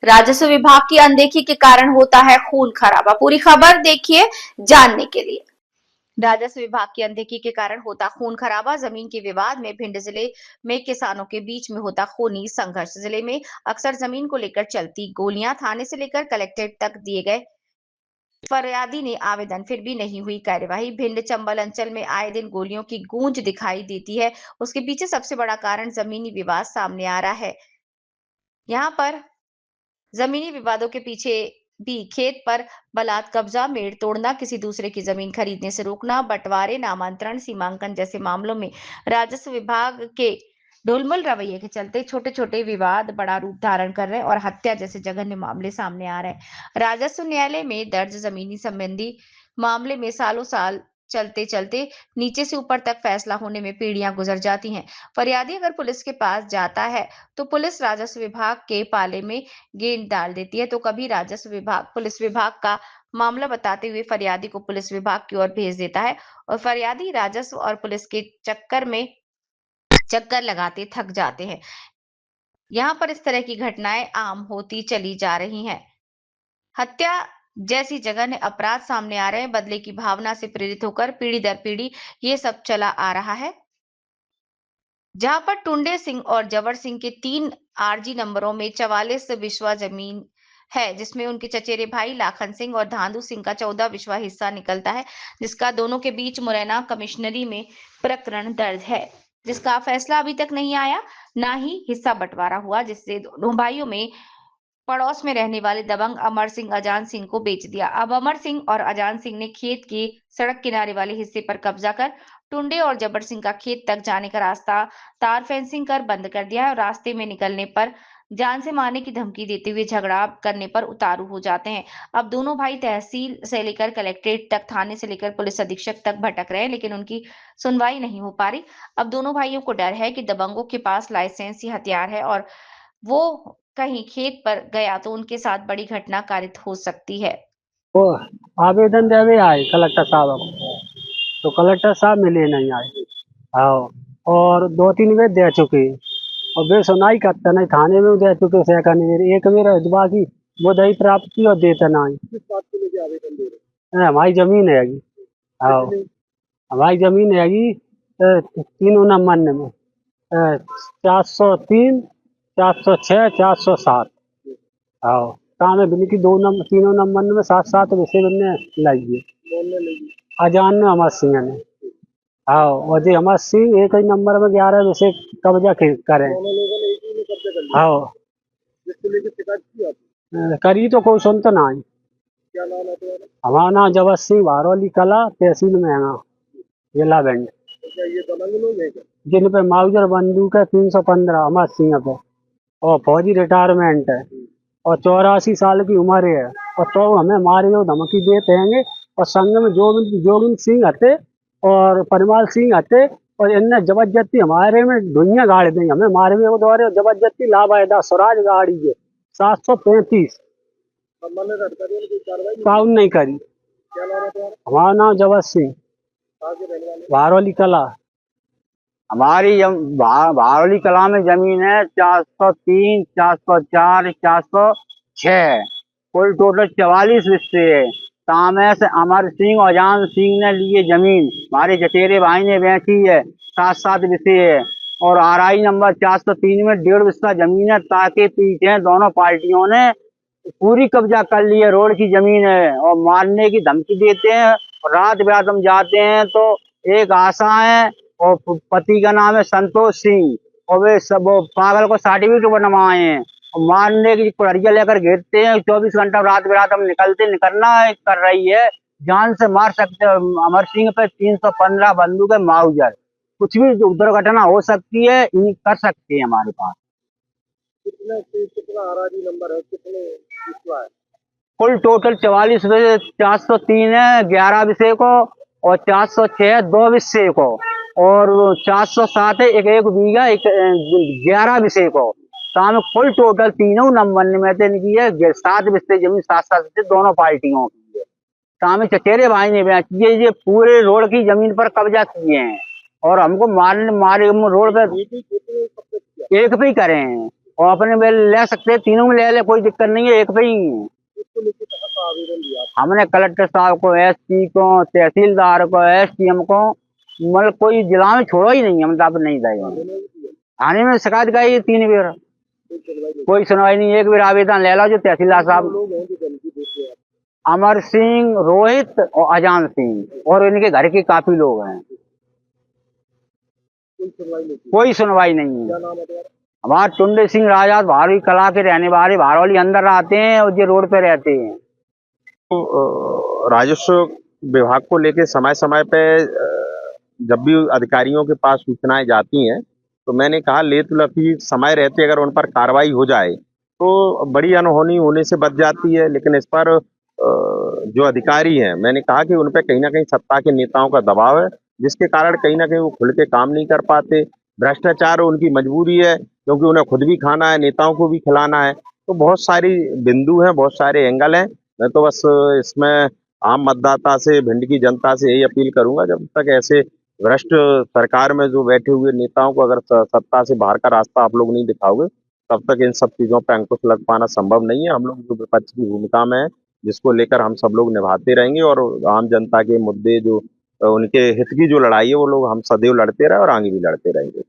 राजस्व विभाग की अनदेखी के कारण होता है खून खराबा। पूरी खबर देखिए जानने के लिए। राजस्व विभाग की अनदेखी के कारण होता खून खराबा। जमीन के विवाद में भिंड जिले में किसानों के बीच में होता खूनी संघर्ष। जिले में अक्सर जमीन को लेकर चलती गोलियां। थाने से लेकर कलेक्ट्रेट तक दिए गए फरियादी ने आवेदन, फिर भी नहीं हुई कार्यवाही। भिंड चंबल अंचल में आए दिन गोलियों की गूंज दिखाई देती है। उसके पीछे सबसे बड़ा कारण जमीनी विवाद सामने आ रहा है। यहाँ पर जमीनी विवादों के पीछे भी खेत पर बलात् कब्जा, मेड़ तोड़ना, किसी दूसरे की जमीन खरीदने से रोकना, बंटवारे, नामांतरण, सीमांकन जैसे मामलों में राजस्व विभाग के ढुलमुल रवैये के चलते छोटे छोटे विवाद बड़ा रूप धारण कर रहे हैं और हत्या जैसे जघन्य मामले सामने आ रहे हैं। राजस्व न्यायालय में दर्ज जमीनी संबंधी मामले में सालों साल चलते चलते नीचे से ऊपर तक फैसला होने में पीढ़ियां गुजर जाती हैं। फरियादी अगर पुलिस के पास जाता है तो पुलिस राजस्व विभाग के पाले में गेंद डाल देती है, तो कभी राजस्व विभाग पुलिस विभाग का मामला बताते हुए फरियादी को पुलिस विभाग की ओर भेज देता है और फरियादी राजस्व और पुलिस के चक्कर लगाते थक जाते हैं। यहाँ पर इस तरह की घटनाएं आम होती चली जा रही हैं। हत्या जैसी जघन्य अपराध सामने आ रहे हैं। बदले की भावना से प्रेरित होकर पीढ़ी दर पीढ़ी ये सब चला आ रहा है। जहां पर टुंडे सिंह और जवर सिंह के 3 आरजी नंबरों में 44 विश्वा जमीन है, जिसमें उनके चचेरे भाई लाखन सिंह और धांधु सिंह का 14 विश्वा हिस्सा निकलता है, जिसका दोनों के बीच मुरैना कमिश्नरी में प्रकरण दर्ज है, जिसका फैसला अभी तक नहीं आया, ना ही हिस्सा बंटवारा हुआ, जिससे दोनों भाइयों में पड़ोस में रहने वाले दबंग अमर सिंह अजान सिंह को बेच दिया। अब अमर सिंह और अजान सिंह ने खेत के सड़क किनारे वाले हिस्से पर कब्जा कर टुंडे और जबर सिंह का खेत तक जाने का रास्ता तार फेंसिंग कर बंद कर दिया है और रास्ते में निकलने पर जान से मारने की धमकी देते हुए झगड़ा करने पर उतारू हो जाते हैं। अब दोनों भाई तहसील से लेकर कलेक्ट्रेट तक, थाने से लेकर पुलिस अधीक्षक तक भटक रहे हैं, लेकिन उनकी सुनवाई नहीं हो पा रही। अब दोनों भाइयों को डर है कि दबंगों के पास लाइसेंसी हथियार है और वो कहीं खेत पर गया तो उनके साथ बड़ी घटना कारित हो सकती है। वो आवेदन देवे आए कलेक्टर साहब को, तो कलेक्टर साहब मिले नहीं आए। हाँ, और 2-3 बेर दे चुके और वे सुनाई करते नहीं, थाने में दे चुके सेकंड बेर, एक बेर बाकी वो दही प्राप्त की और देते नहीं। किस बात को लेके आवेदन दे रहे हमारी जमीन हैगी। हाँ, हैं? कितने? हमारी जमीन हैगी 3 नंबर में 403, 406, 407। हाँ, काम है बिल्कुल 2 नंबर 3 नंबर में 7-7 विषय बनने लगी। कौन ने लगी? अजान ने अमर सिंह ने। हाँ, और जी अमर सिंह एक ही नंबर में 11 विषय कब्जा करें। दोनों लोगों ने एक ही में कब्जा कर लिया। हाँ, जिसको लेके शिकायत की आपने? करी तो कोई सुनता नहीं। क्या नाम है तुम्हारा? हमारा नाम जबर सिंह, भारौली कला, तहसील में है, जिला भिंड। तो क्या ये दबंग लोग हैं क्या? जिन पे माउजर बंदूक है 315 अमर सिंह पे, और फौजी रिटायरमेंट है और 84 साल की उम्र है, और तो हमें मारे हो धमकी देते हैं। और संग में जोगिंद सिंह हते और परिमाल सिंह हते, और इनने जबरदस्ती हमारे में दुनिया गाड़ी दी, हमें मारे में वो दौरे जबरदस्ती लावायदा स्वराज गाड़ी है 735 अब मैंने अधिकारियों ने कोई कार्रवाई नहीं काउन नहीं करी। की? क्या नाम है तुम्हारा? हमारा नाम जबर सिंह, कहाँ के रहने वाले? भारौली कला। हमारी भारौली कला में जमीन है 403, 404, 406, कुल टोटल 44 हिस्से है। तामे से अमर सिंह और जान सिंह ने लिए जमीन, हमारे चचेरे भाई ने बेची है 7-7 विषय है, और आरआई नंबर 403 में 1.5 विस्ता जमीन है। ताकि पीछे दोनों पार्टियों ने पूरी कब्जा कर ली है, रोड की जमीन है, और मारने की धमकी देते हैं। और रात बिरात हम जाते हैं तो एक आशा है और पति का नाम है संतोष सिंह, और वे सब वो पागल को सर्टिफिकेट बनवाए हैं और मारने की कुड़िया लेकर घेरते हैं। 24 घंटा रात बिरात हम निकलना कर रही है, जान से मार सकते हैं। अमर सिंह पे 315 बंदूक है, माउजर, कुछ भी दुर्घटना हो सकती है, कर सकते हैं हमारे पास। कितना आरआरजी नंबर है, कितने विश्वा है? कुल टोटल 44 विषय, 403 है 11 विषय को, और 406 2 विषय को, और 407 है एक बीघा 11 विषय को। काम कुल टोटल तीनों नंबर में से इनकी है 7 विषय जमीन, 7-7 विषय दोनों पार्टियों की है। काम चचेरे भाई ने बेची है, ये पूरे रोड की जमीन पर कब्जा किए हैं और हमको मारे रोड पे एक पे ही करे हैं। और अपने में ले सकते हैं, तीनों में ले ले, कोई दिक्कत नहीं है, एक पे ही है। इसको लेकर कहाँ का आवेदन दिया आपने? हमने कलेक्टर साहब को, एसपी को, तहसीलदार को, एसडीएम को, मतलब कोई जिला में छोड़ो ही नहीं है, मतलब नहीं देगा। थाने में भी दिया, थाने में शिकायत गई 3 बार, कोई सुनवाई नहीं। कोई सुनवाई नहीं। एक बार आवेदन ले लो जो तहसीलदार वो साहब, लोग हैं जो धमकी देते हैं, अमर सिंह, रोहित और अजान सिंह, और इनके घर के काफी लोग हैं, कोई सुनवाई नहीं की। कोई सुनवाई नहीं है। क्या नाम है तुम्हारा? हमारे टुंडे सिंह राजा भारवी कला के रहने वाले, भारौली अंदर आते हैं और ये रोड पे रहते हैं। राजस्व विभाग को लेके समय समय पे जब भी अधिकारियों के पास सूचनाएं जाती हैं तो मैंने कहा लेत लफी समय रहते अगर उन पर कार्रवाई हो जाए तो बड़ी अनहोनी होने से बच जाती है। लेकिन इस पर जो अधिकारी हैं, मैंने कहा कि उन पर कहीं ना कहीं सत्ता के नेताओं का दबाव है, जिसके कारण कहीं ना कहीं वो खुल के काम नहीं कर पाते। भ्रष्टाचार उनकी मजबूरी है क्योंकि उन्हें खुद भी खाना है, नेताओं को भी खिलाना है। तो बहुत सारी बिंदु हैं, बहुत सारे एंगल हैं। मैं तो बस इसमें आम मतदाता से, भिंड की जनता से यही अपील करूंगा, जब तक ऐसे भ्रष्ट सरकार में जो बैठे हुए नेताओं को अगर सत्ता से बाहर का रास्ता आप लोग नहीं दिखाओगे, तब तक इन सब चीजों पर अंकुश लग पाना संभव नहीं है। हम लोग जो विपक्ष की भूमिका में है, जिसको लेकर हम सब लोग निभाते रहेंगे, और आम जनता के मुद्दे जो उनके हित की जो लड़ाई है वो लोग हम सदैव लड़ते रहे और आगे भी लड़ते रहेंगे।